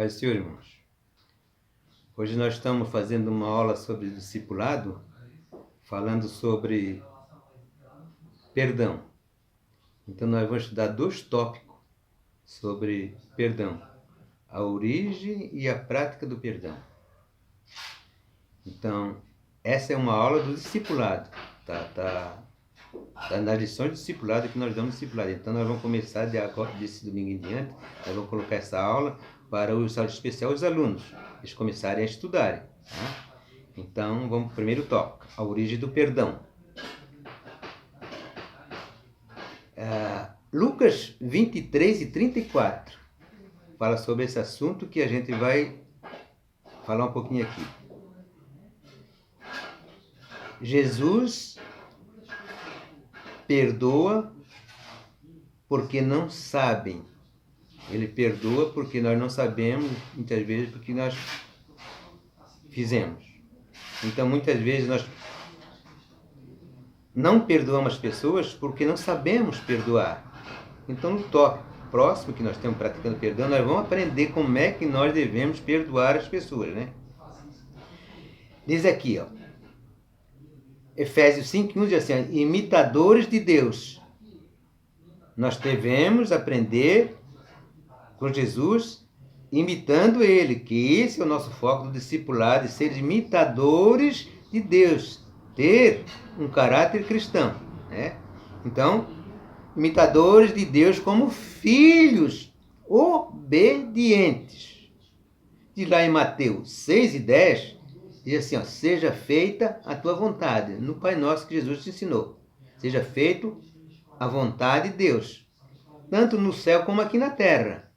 Paz do Senhor, irmãos. Hoje nós estamos fazendo uma aula sobre discipulado, falando sobre perdão. Então nós vamos estudar 2 tópicos sobre perdão: a origem e a prática do perdão. Então, essa é uma aula do discipulado. Tá nas lições de discipulado que nós damos discipulado. Então nós vamos começar desse domingo em diante, nós vamos colocar essa aula para o especial os alunos, eles começarem a estudarem. Tá? Então vamos para o primeiro tópico, a origem do perdão. Lucas 23 e 34 fala sobre esse assunto que a gente vai falar um pouquinho aqui. Jesus perdoa porque não sabem. Ele perdoa porque nós não sabemos, muitas vezes, porque nós fizemos. Então, muitas vezes, nós não perdoamos as pessoas porque não sabemos perdoar. Então, no tópico próximo que nós temos praticando perdão, nós vamos aprender como é que nós devemos perdoar as pessoas, né? Diz aqui, ó, Efésios 5:1 diz assim: imitadores de Deus. Nós devemos aprender com Jesus, imitando Ele, que esse é o nosso foco do discipulado, de ser imitadores de Deus, ter um caráter cristão, né? Então, imitadores de Deus como filhos obedientes. Diz lá em Mateus 6:10, diz assim, ó, seja feita a tua vontade, no Pai Nosso que Jesus te ensinou. Seja feito a vontade de Deus, tanto no céu como aqui na terra.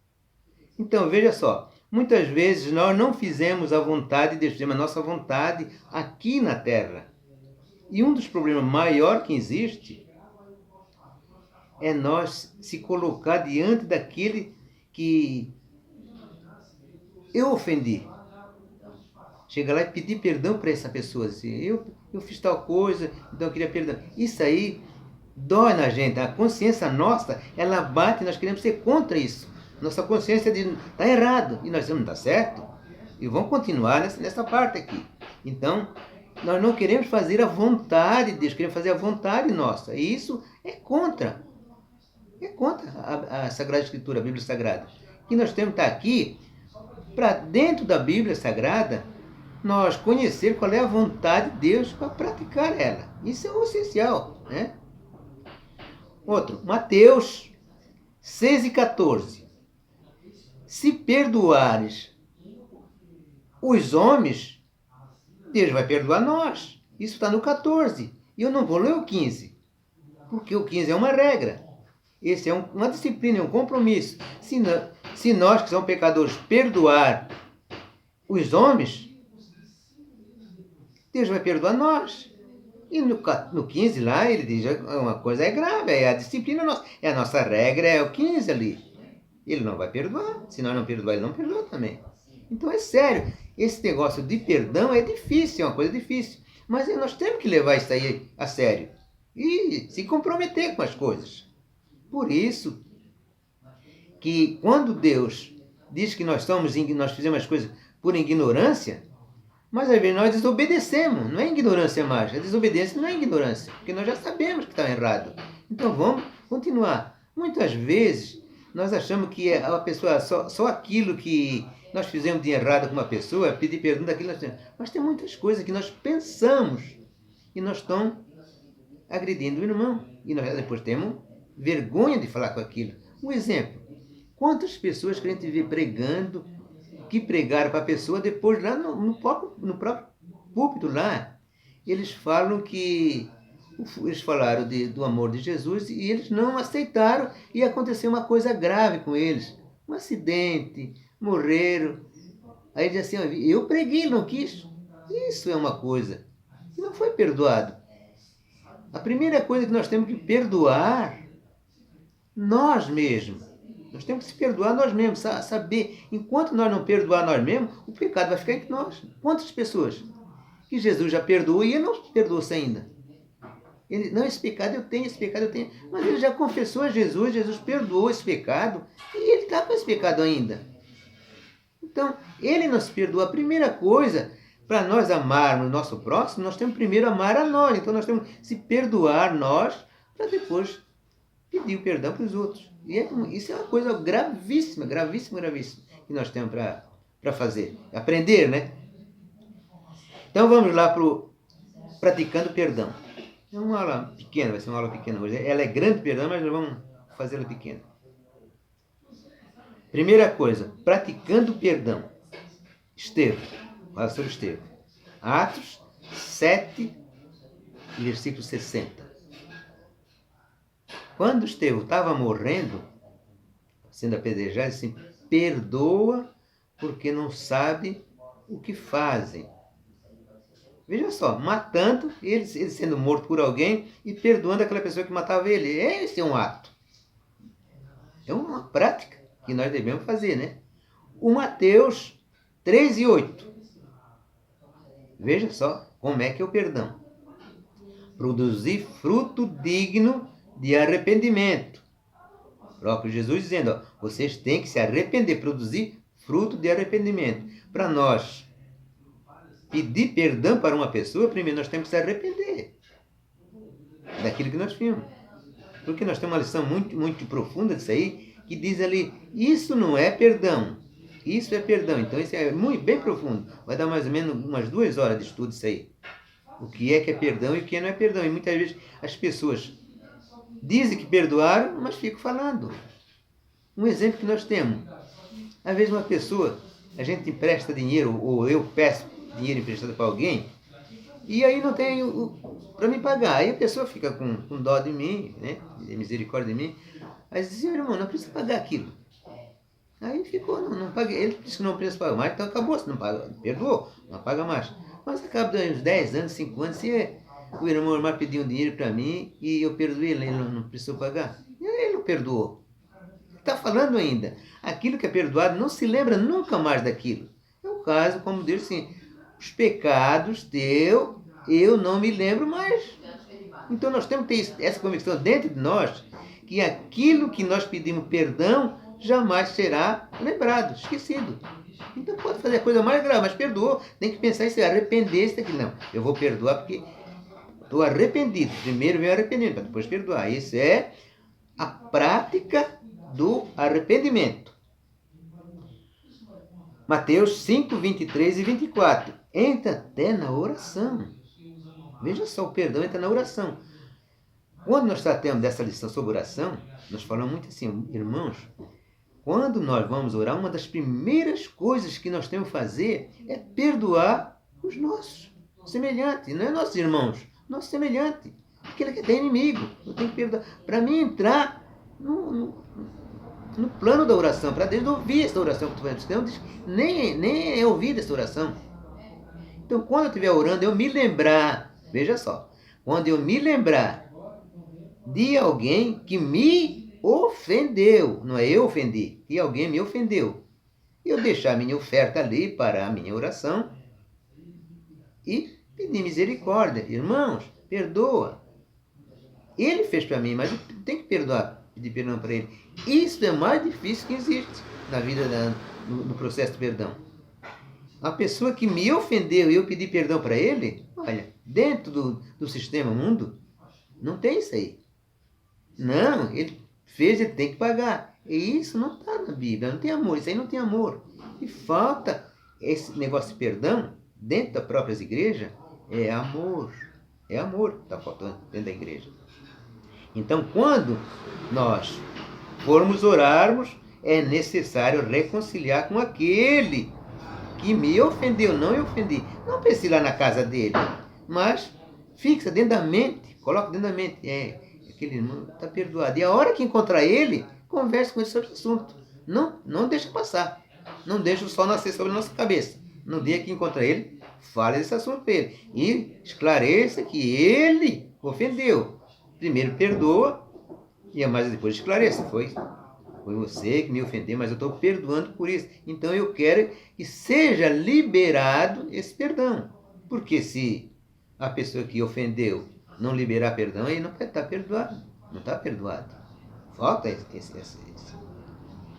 Então, veja só, muitas vezes nós não fizemos a vontade de Deus, fizemos a nossa vontade aqui na terra. E um dos problemas maiores que existe é nós se colocar diante daquele que eu ofendi. Chega lá e pedir perdão para essa pessoa, assim, eu fiz tal coisa, então eu queria perdão. Isso aí dói na gente, a consciência nossa, ela bate, nós queremos ser contra isso. Nossa consciência diz, está errado, e nós dizemos, não está certo, e vamos continuar nessa parte aqui. Então, nós não queremos fazer a vontade de Deus, queremos fazer a vontade nossa, e isso é contra a Sagrada Escritura, a Bíblia Sagrada. E nós temos que estar aqui, para dentro da Bíblia Sagrada, nós conhecer qual é a vontade de Deus para praticar ela. Isso é o essencial, né? Outro, Mateus 6:14. Se perdoares os homens, Deus vai perdoar nós. Isso está no 14. E eu não vou ler o 15, porque o 15 é uma regra. Esse é uma disciplina, é um compromisso. Se nós que somos pecadores perdoar os homens, Deus vai perdoar nós. E no 15 lá, ele diz, uma coisa é grave, é a disciplina nossa, é a nossa regra, é o 15 ali. Ele não vai perdoar, se nós não perdoar, ele não perdoa também. Então é sério, esse negócio de perdão é difícil, é uma coisa difícil. Mas nós temos que levar isso aí a sério e se comprometer com as coisas. Por isso que quando Deus diz que nós fizemos as coisas por ignorância, mas às vezes nós desobedecemos, não é ignorância mais, a desobediência não é ignorância, porque nós já sabemos que está errado. Então vamos continuar. Muitas vezes nós achamos que a pessoa, só aquilo que nós fizemos de errado com uma pessoa, pedir perdão daquilo, mas tem muitas coisas que nós pensamos e nós estamos agredindo o irmão. E nós depois temos vergonha de falar com aquilo. Um exemplo, quantas pessoas que a gente vê pregando, que pregaram para a pessoa, depois lá no próprio púlpito lá, eles falam que eles falaram do amor de Jesus e eles não aceitaram e aconteceu uma coisa grave com eles. Um acidente, morreram. Aí diz assim, eu preguei, não quis. Isso é uma coisa. E não foi perdoado. A primeira coisa que nós temos que perdoar, nós mesmos. Nós temos que se perdoar nós mesmos, saber, enquanto nós não perdoar nós mesmos, o pecado vai ficar entre nós. Quantas pessoas que Jesus já perdoou e ele não perdoou-se ainda? Ele, não, esse pecado eu tenho, mas ele já confessou a Jesus, Jesus perdoou esse pecado e ele está com esse pecado ainda. Então, ele nos perdoa. A primeira coisa, para nós amarmos o nosso próximo, nós temos primeiro amar a nós. Então, nós temos que se perdoar nós, para depois pedir o perdão para os outros. E isso é uma coisa gravíssima, gravíssima, gravíssima, que nós temos para fazer. Aprender, né? Então, vamos lá para o praticando perdão. É uma aula pequena, vai ser uma aula pequena hoje. Ela é grande, perdão, mas nós vamos fazê-la pequena. Primeira coisa, praticando perdão. Estevão, fala sobre Estevão. Atos 7, versículo 60. Quando Estevão estava morrendo, sendo apedrejado, assim, perdoa porque não sabe o que fazem. Veja só, matando, ele sendo morto por alguém e perdoando aquela pessoa que matava ele. Esse é um ato. É uma prática que nós devemos fazer, né? O Mateus 3:8. Veja só como é que é o perdão. Produzir fruto digno de arrependimento. O próprio Jesus dizendo, ó, vocês têm que se arrepender, produzir fruto de arrependimento. Para nós pedir perdão para uma pessoa, primeiro nós temos que se arrepender daquilo que nós fizemos. Porque nós temos uma lição muito, muito profunda disso aí, que diz ali, isso não é perdão, isso é perdão. Então isso é muito, bem profundo. Vai dar mais ou menos umas 2 horas de estudo isso aí. O que é perdão e o que não é perdão. E muitas vezes as pessoas dizem que perdoaram, mas ficam falando. Um exemplo que nós temos. Às vezes uma pessoa, a gente empresta dinheiro, ou eu peço dinheiro emprestado para alguém, e aí não tem para me pagar. Aí a pessoa fica com dó de mim, né? De misericórdia de mim. Aí diz assim, irmão, não precisa pagar aquilo. Aí ficou, não paguei. Ele disse que não precisa pagar mais, então acabou, se não paga, perdoou, não paga mais. Mas acaba de uns 10 anos, 5 anos, se o irmão Omar pediu um dinheiro para mim e eu perdoei ele não precisou pagar. E aí ele não perdoou. Está falando ainda. Aquilo que é perdoado não se lembra nunca mais daquilo. É o caso, como Deus assim, os pecados teus, eu não me lembro mais. Então nós temos que ter essa convicção dentro de nós, que aquilo que nós pedimos perdão jamais será lembrado, esquecido. Então pode fazer a coisa mais grave, mas perdoou, tem que pensar em se arrepender daquilo. Não, eu vou perdoar porque estou arrependido. Primeiro vem o arrependimento, para depois perdoar. Isso é a prática do arrependimento. Mateus 5, 23 e 24. Entra até na oração. Veja só, o perdão entra na oração. Quando nós tratamos dessa lição sobre oração, nós falamos muito assim, irmãos, quando nós vamos orar, uma das primeiras coisas que nós temos que fazer é perdoar os nossos semelhantes, não é nossos irmãos, nosso semelhante, aquele que é inimigo. Eu tenho que perdoar. Para mim entrar no plano da oração, para Deus ouvir essa oração que tu vai dizer, nem é ouvida essa oração. Então, quando eu estiver orando, eu me lembrar, veja só, quando eu me lembrar de alguém que me ofendeu, não é eu ofendi, que alguém me ofendeu, eu deixar a minha oferta ali para a minha oração e pedir misericórdia. Irmãos, perdoa. Ele fez para mim, mas eu tenho que perdoar, pedir perdão para ele. Isso é mais difícil que existe na vida, no processo de perdão. A pessoa que me ofendeu e eu pedir perdão para ele, olha, dentro do sistema mundo, não tem isso aí. Não, ele fez, ele tem que pagar. E isso não está na Bíblia, não tem amor, isso aí não tem amor. E falta esse negócio de perdão dentro das próprias igrejas, é amor. É amor que está faltando dentro da igreja. Então, quando nós formos orarmos, é necessário reconciliar com aquele que me ofendeu, não eu ofendi. Não pense lá na casa dele, mas fixa dentro da mente, coloca dentro da mente. Aquele irmão está perdoado. E a hora que encontrar ele, converse com ele sobre esse assunto. Não deixa passar. Não deixa o sol nascer sobre a nossa cabeça. No dia que encontrar ele, fale desse assunto para ele. E esclareça que ele ofendeu. Primeiro perdoa, e mais depois esclareça. Foi você que me ofendeu, mas eu estou perdoando por isso. Então eu quero que seja liberado esse perdão. Porque se a pessoa que ofendeu não liberar perdão, ele não vai estar perdoado. Não está perdoado. Falta